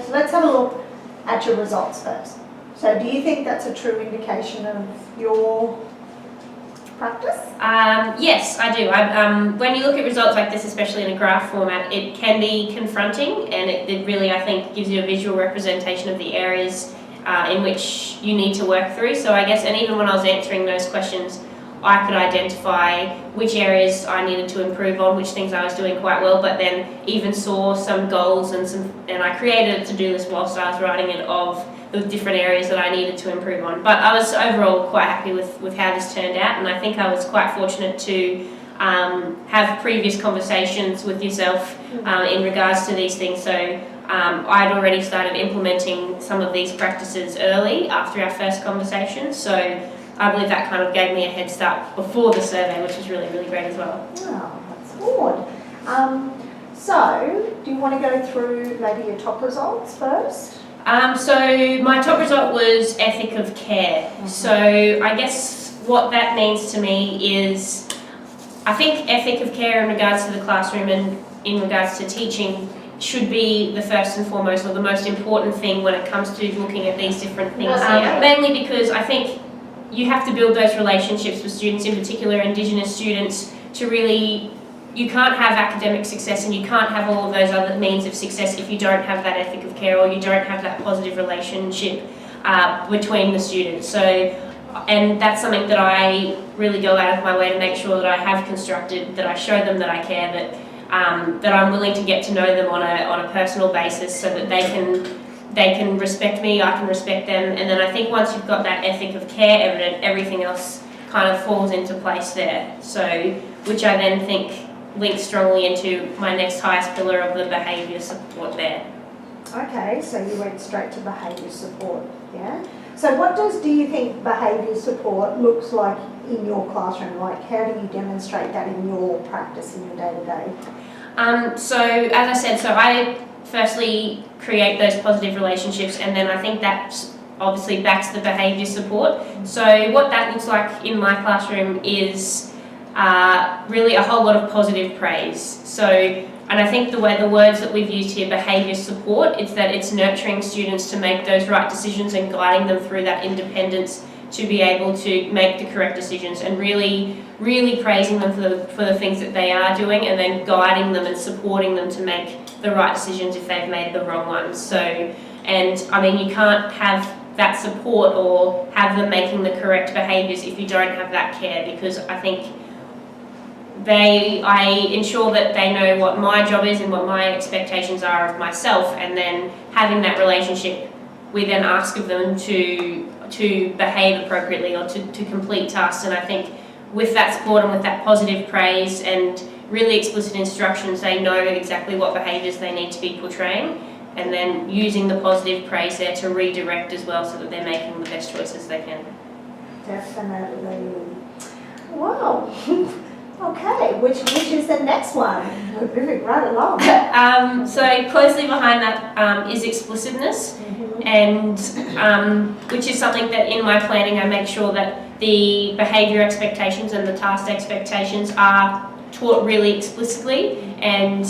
So let's have a look at your results first. So do you think that's a true indication of your practice? Yes, I do. When you look at results like this, especially in a graph format, it can be confronting, and it really, I think, gives you a visual representation of the areas in which you need to work through. So I guess, and even when I was answering those questions, I could identify which areas I needed to improve on, which things I was doing quite well, but then even saw some goals and I created a to-do list whilst I was writing it of the different areas that I needed to improve on. But I was overall quite happy with how this turned out, and I think I was quite fortunate to have previous conversations with yourself in regards to these things. So I'd already started implementing some of these practices early after our first conversation. So I believe that kind of gave me a head start before the survey, which was really, really great as well. Oh, that's good. So, do you want to go through maybe your top results first? So my top result was ethic of care. So I guess what that means to me is, I think ethic of care in regards to the classroom and in regards to teaching should be the first and foremost, or the most important thing when it comes to looking at these different things here. Mainly because I think you have to build those relationships with students, in particular Indigenous students, to really, you can't have academic success and you can't have all of those other means of success if you don't have that ethic of care or you don't have that positive relationship between the students. So, and that's something that I really go out of my way to make sure that I have constructed, that I show them that I care, that I'm willing to get to know them on a personal basis, so that they can respect me, I can respect them. And then I think once you've got that ethic of care evident, everything else kind of falls into place there. So, which I then think links strongly into my next highest pillar of the behaviour support there. Okay, so you went straight to behaviour support, yeah? So what do you think behaviour support looks like in your classroom? Like, how do you demonstrate that in your practice, in your day-to-day? So, as I said, so I firstly create those positive relationships, and then I think that obviously backs the behaviour support. So what that looks like in my classroom is really a whole lot of positive praise. So, and I think the words that we've used here, behaviour support, it's that it's nurturing students to make those right decisions and guiding them through that independence to be able to make the correct decisions, and really praising them for the things that they are doing, and then guiding them and supporting them to make the right decisions if they've made the wrong ones. So, and I mean, you can't have that support or have them making the correct behaviours if you don't have that care, because I think I ensure that they know what my job is and what my expectations are of myself, and then having that relationship, we then ask of them to behave appropriately or to complete tasks. And I think with that support and with that positive praise and really explicit instructions, they know exactly what behaviours they need to be portraying, and then using the positive praise there to redirect as well, so that they're making the best choices they can. Definitely. Wow. Okay, which is the next one? We're moving right along. So closely behind that is explicitness, and which is something that in my planning I make sure that the behaviour expectations and the task expectations are taught really explicitly, and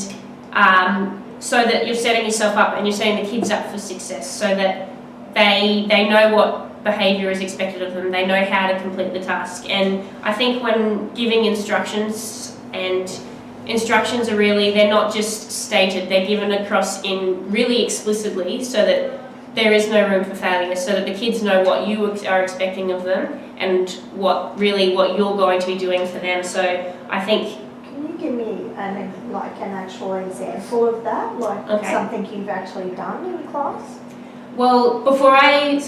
so that you're setting yourself up and you're setting the kids up for success, so that they know what behaviour is expected of them, they know how to complete the task. And I think when giving instructions, and instructions are really, they're not just stated, they're given across in really explicitly, so that there is no room for failure, so that the kids know what you are expecting of them and what you're going to be doing for them. So I think, can you give me an actual example of that, like something you've actually done in class? Well, before I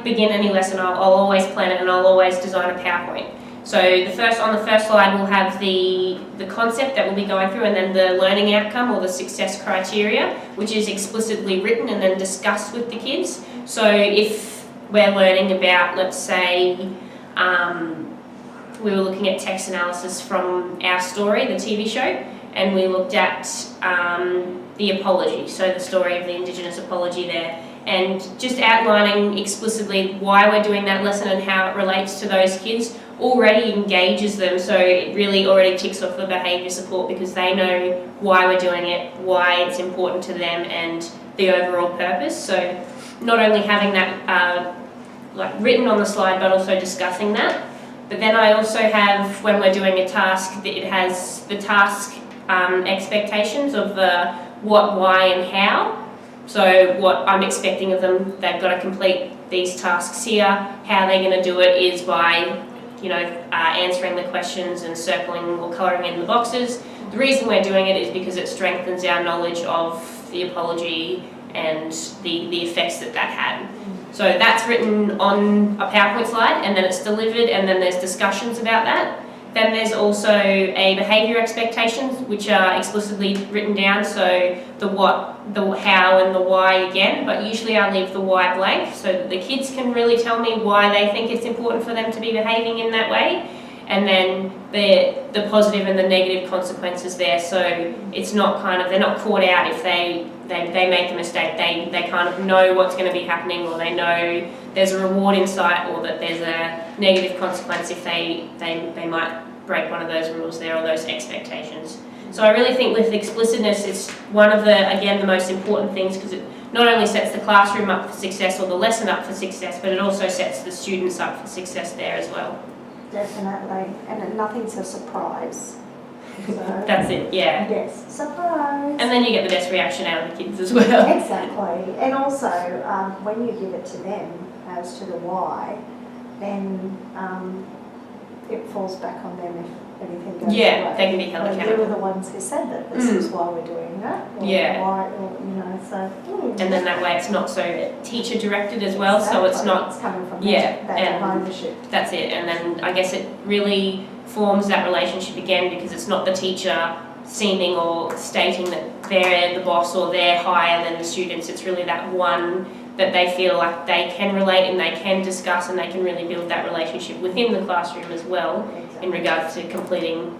begin any lesson, I'll always plan it, and I'll always design a PowerPoint. So on the first slide we'll have the concept that we'll be going through, and then the learning outcome or the success criteria, which is explicitly written and then discussed with the kids. So if we're learning about, let's say, we were looking at text analysis from our story, the TV show, and we looked at the apology, so the story of the Indigenous apology there, and just outlining explicitly why we're doing that lesson and how it relates to those kids already engages them, so it really already ticks off the behaviour support because they know why we're doing it, why it's important to them, and the overall purpose. So not only having that written on the slide, but also discussing that. But then I also have, when we're doing a task, it has the task expectations of the what, why, and how. So what I'm expecting of them, they've got to complete these tasks here. How they're going to do it is by, answering the questions and circling or colouring in the boxes. The reason we're doing it is because it strengthens our knowledge of the apology and the effects that had. So that's written on a PowerPoint slide, and then it's delivered, and then there's discussions about that. Then there's also a behaviour expectations, which are explicitly written down, so the what, the how, and the why again, but usually I leave the why blank so that the kids can really tell me why they think it's important for them to be behaving in that way, and then the positive and the negative consequences there, so it's not they're not caught out if they make a mistake. They kind of know what's going to be happening, or they know there's a reward in sight, or that there's a negative consequence if they might break one of those rules there or those expectations. So I really think with explicitness, it's one of the most important things, because it not only sets the classroom up for success or the lesson up for success, but it also sets the students up for success there as well. Definitely, and nothing's a surprise. So, that's it, yeah. Yes, surprise. And then you get the best reaction out of the kids as well. Exactly, and also when you give it to them as to the why, then it falls back on them if anything goes away. They can be held accountable. You were the ones who said that this is why we're doing that. Or why, so. And then that way it's not so teacher directed as well, exactly. So it's not. It's coming from that ownership. That's it, and then I guess it really forms that relationship again, because it's not the teacher seeming or stating that they're the boss or they're higher than the students. It's really that one that they feel like they can relate and they can discuss, and they can really build that relationship within the classroom as well, in regards to completing.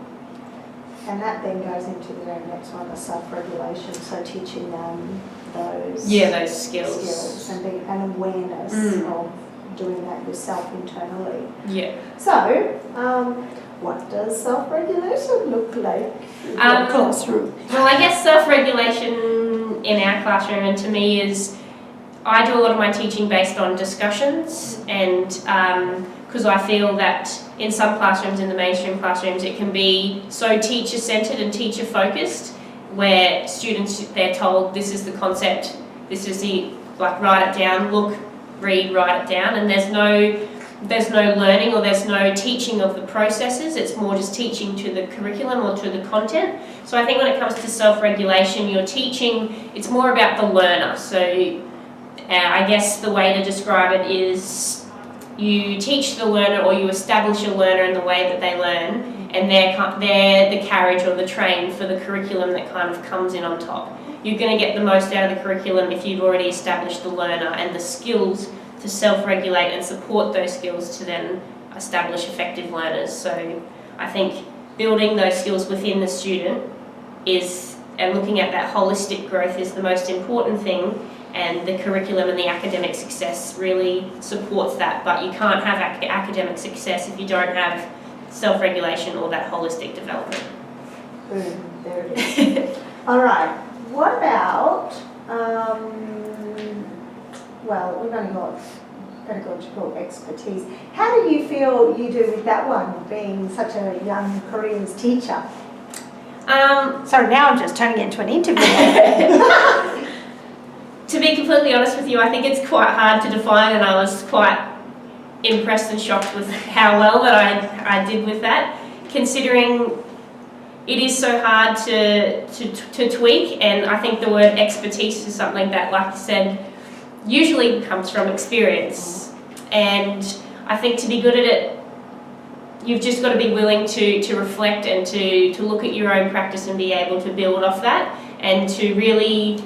And that then goes into the very next one, the self-regulation, so teaching them those those skills and an awareness of doing that yourself internally. Yeah. So, what does self-regulation look like in your classroom? Well, I guess self-regulation in our classroom, and to me, is I do a lot of my teaching based on discussions, and because I feel that in some classrooms, in the mainstream classrooms, it can be so teacher-centred and teacher-focused, where students, they're told this is the concept, this is the, write it down, look, read, write it down, and there's no learning or there's no teaching of the processes. It's more just teaching to the curriculum or to the content. So I think when it comes to self-regulation, you're teaching, it's more about the learner. So I guess the way to describe it is you teach the learner, or you establish a learner in the way that they learn, and they're the carriage or the train for the curriculum that kind of comes in on top. You're going to get the most out of the curriculum if you've already established the learner and the skills to self-regulate and support those skills to then establish effective learners. So I think building those skills within the student and looking at that holistic growth is the most important thing, and the curriculum and the academic success really supports that. But you can't have academic success if you don't have self-regulation or that holistic development. Boom, there it is. All right, what about, well, we've only got pedagogical expertise. How do you feel you do with that one, being such a young careers teacher? Sorry, now I'm just turning it into an interview. To be completely honest with you, I think it's quite hard to define, and I was quite impressed and shocked with how well that I did with that, considering it is so hard to tweak. And I think the word expertise is something that, like you said, usually comes from experience. And I think to be good at it, you've just got to be willing to reflect and to look at your own practice and be able to build off that, and to really,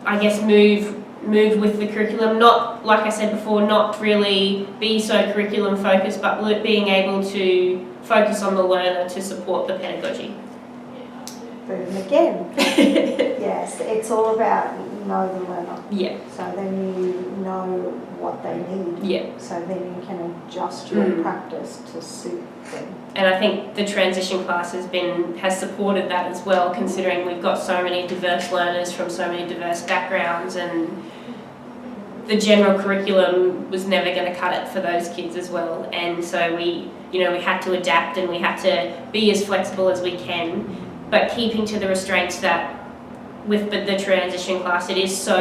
I guess, move with the curriculum. Not, like I said before, not really be so curriculum focused, but being able to focus on the learner to support the pedagogy. Boom again. Yes, it's all about know the learner. Yeah. So then you know what they need. Yeah. So then you can adjust your practice to suit them. And I think the transition class has supported that as well, considering we've got so many diverse learners from so many diverse backgrounds, and the general curriculum was never going to cut it for those kids as well. And so we had to adapt, and we had to be as flexible as we can, but keeping to the restraints that with the transition class, it is so,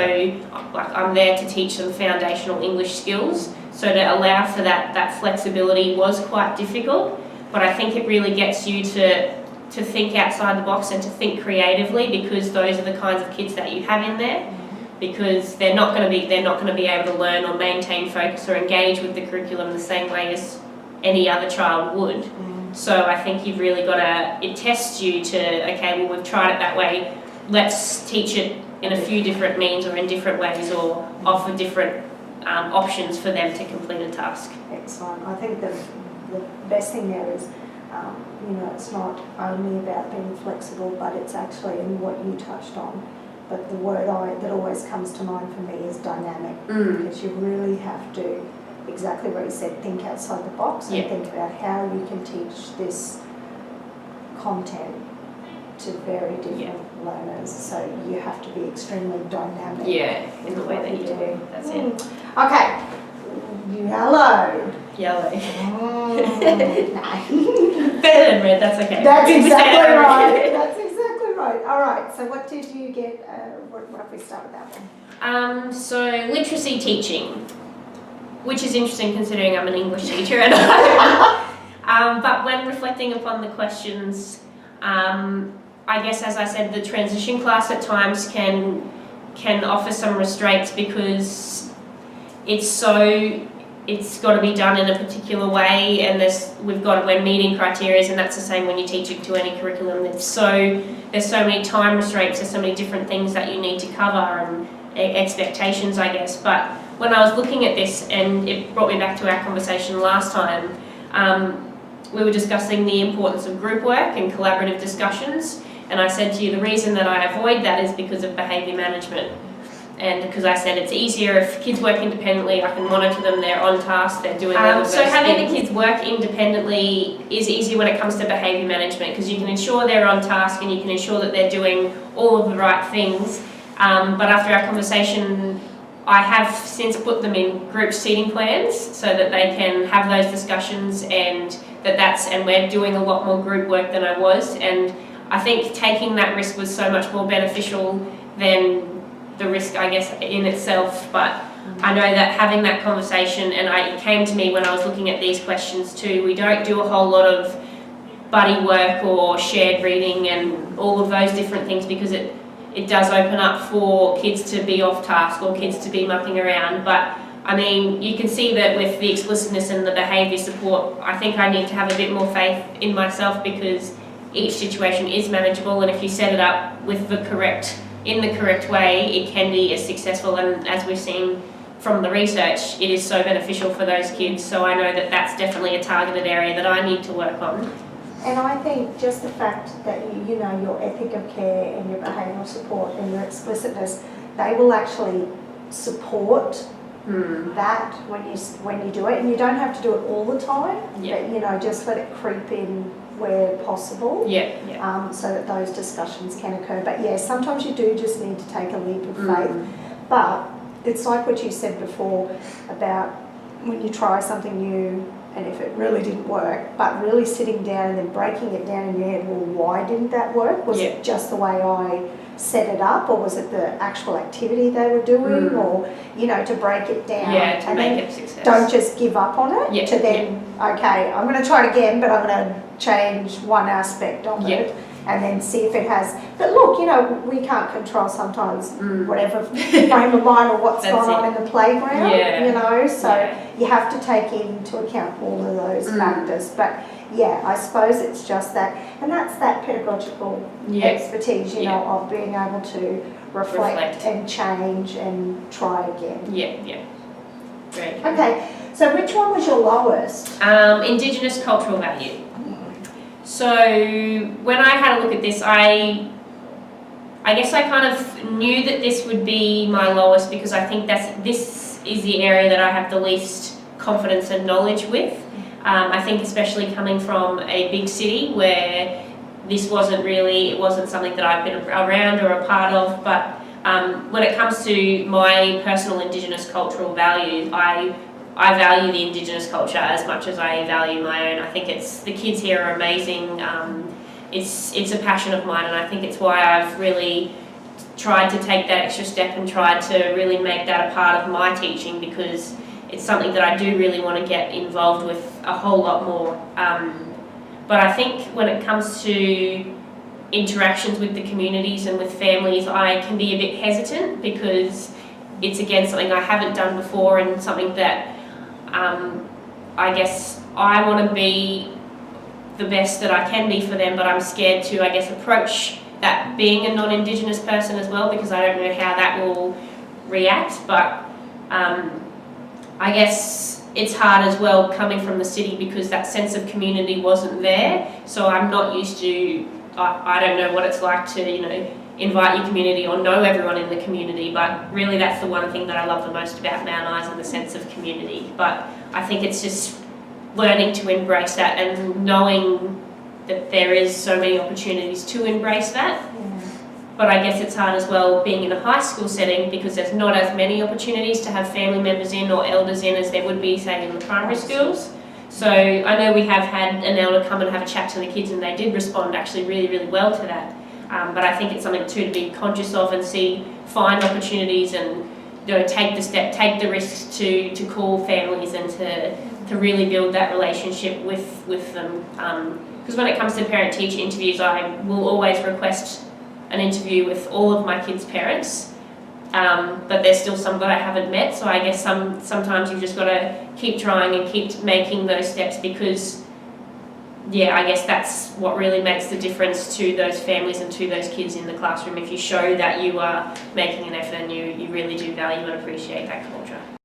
like, I'm there to teach them foundational English skills, so to allow for that flexibility was quite difficult, but I think it really gets you to think outside the box and to think creatively, because those are the kinds of kids that you have in there, because they're not going to be able to learn or maintain focus or engage with the curriculum the same way as any other child would. So I think you've really got to, it tests you to, okay, well, we've tried it that way, let's teach it in a few different means or in different ways, or offer different options for them to complete a task. Excellent. I think the best thing there is, it's not only about being flexible, but it's actually in what you touched on. But the word that always comes to mind for me is dynamic, because you really have to, exactly what you said, think outside the box and think about how you can teach this content to very different learners. So you have to be extremely dynamic. Yeah, in the way that you do. That's it. Okay. Yellow. Yellow. No. Better than red, that's okay. That's exactly right. That's exactly right. All right. So what did you get? What if we start with that one? So literacy teaching, which is interesting considering I'm an English teacher, and but when reflecting upon the questions, I guess, as I said, the transition class at times can offer some restraints, because it's got to be done in a particular way, and we're meeting criteria, and that's the same when you're teaching to any curriculum. There's so many time restraints, there's so many different things that you need to cover, and expectations, I guess. But when I was looking at this, and it brought me back to our conversation last time, we were discussing the importance of group work and collaborative discussions, and I said to you the reason that I avoid that is because of behaviour management. And because I said it's easier if kids work independently, I can monitor them, they're on task, they're doing all of those things. So having the kids work independently is easy when it comes to behaviour management, because you can ensure they're on task and you can ensure that they're doing all of the right things. But after our conversation, I have since put them in group seating plans so that they can have those discussions, and and we're doing a lot more group work than I was. And I think taking that risk was so much more beneficial than the risk, I guess, in itself. But I know that having that conversation, and it came to me when I was looking at these questions too, we don't do a whole lot of buddy work or shared reading and all of those different things, because it does open up for kids to be off task or kids to be mucking around. But I mean, you can see that with the explicitness and the behaviour support, I think I need to have a bit more faith in myself, because each situation is manageable, and if you set it up in the correct way, it can be as successful. And as we've seen from the research, it is so beneficial for those kids. So I know that that's definitely a targeted area that I need to work on. And I think just the fact that your ethic of care and your behavioural support and your explicitness, they will actually support that when you do it. And you don't have to do it all the time, but just let it creep in where possible, so that those discussions can occur. But sometimes you do just need to take a leap of faith. But it's like what you said before about when you try something new, and if it really didn't work, but really sitting down and then breaking it down in your head, well, why didn't that work? Was it just the way I set it up, or was it the actual activity they were doing, or to break it down to make it success. Don't just give up on it, okay, I'm going to try it again, but I'm going to change one aspect of it, and then see if it has. But look, we can't control sometimes whatever frame of mind or what's going on in the playground, so you have to take into account all of those factors. But I suppose it's just that, and that's that pedagogical expertise, of being able to reflect and change and try again. Great. Okay, so which one was your lowest? Indigenous cultural value. So when I had a look at this, I I guess I kind of knew that this would be my lowest because I think this is the area that I have the least confidence and knowledge with. I think especially coming from a big city where this wasn't something that I've been around or a part of, but when it comes to my personal Indigenous cultural values, I value the Indigenous culture as much as I value my own. I think the kids here are amazing. It's a passion of mine, and I think it's why I've really tried to take that extra step and tried to really make that a part of my teaching, because it's something that I do really want to get involved with a whole lot more. But I think when it comes to interactions with the communities and with families, I can be a bit hesitant because it's again something I haven't done before and something that I guess I want to be the best that I can be for them, but I'm scared to, I guess, approach that being a non-Indigenous person as well, because I don't know how that will react. But I guess it's hard as well coming from the city because that sense of community wasn't there. So I'm not used to, I don't know what it's like to, invite your community or know everyone in the community, but really that's the one thing that I love the most about Mount Isa, the sense of community. But I think it's just learning to embrace that and knowing that there is so many opportunities to embrace that. But I guess it's hard as well being in a high school setting because there's not as many opportunities to have family members in or elders in as there would be, say, in the primary schools. So I know we have had an elder come and have a chat to the kids, and they did respond actually really, really well to that. But I think it's something too to be conscious of and find opportunities and take the step, take the risks to call families and to really build that relationship with them. Because when it comes to parent-teacher interviews, I will always request an interview with all of my kids' parents, but there's still some that I haven't met. So I guess sometimes you've just got to keep trying and keep making those steps because, I guess that's what really makes the difference to those families and to those kids in the classroom. If you show that you are making an effort and you really do value and appreciate that culture.